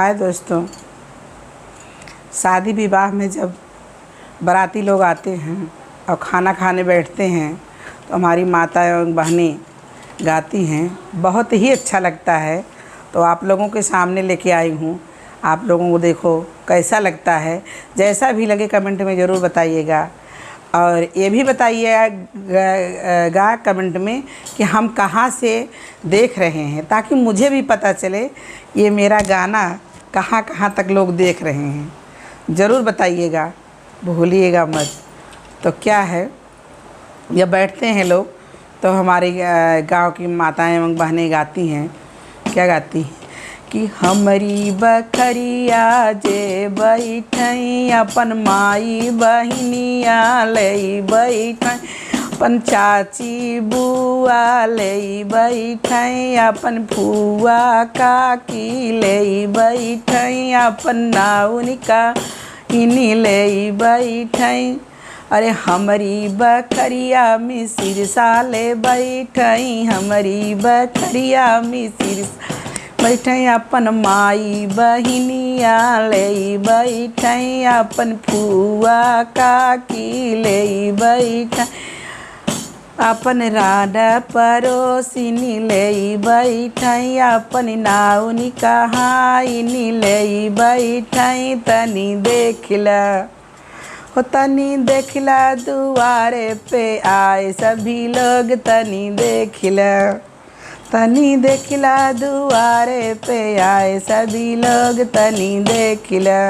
हाय दोस्तों, शादी विवाह में जब बाराती लोग आते हैं और खाना खाने बैठते हैं तो हमारी माता एवं बहनें गाती हैं। बहुत ही अच्छा लगता है। तो आप लोगों के सामने लेके आई हूँ। आप लोगों को देखो कैसा लगता है। जैसा भी लगे कमेंट में ज़रूर बताइएगा और ये भी बताइएगा कमेंट में कि हम कहाँ से देख रहे हैं, ताकि मुझे भी पता चले ये मेरा गाना कहाँ कहाँ तक लोग देख रहे हैं। ज़रूर बताइएगा, भूलिएगा मत। तो क्या है, जब बैठते हैं लोग तो हमारे गांव की माताएं एवं बहनें गाती हैं। क्या गाती हैं कि हमरी बखरिया जे बैठई अपन माई बहिनिया ले बैठई, अपन चाची बुआ ले बैठई, अपन फुआ काकी ले बैठई, अपन नाउनिका इनी ले बैठई। अरे हमारी बकरिया मिसिर साले बैठई, हमारी बकरिया मिसिर बैठई, अपन माई बहिनिया ले बैठई, अपन फुआ काकी ले बैठई, अपन राडा पड़ोसिनी ले बैठई, अपन नाउनी कहाइनी ले बैठई। तनी देखला हो, तनी देखला दुआरे पे आए सभी लोग, तनी देखला, तनी देखला दुआरे पे आए सभी लोग, तनी देखला।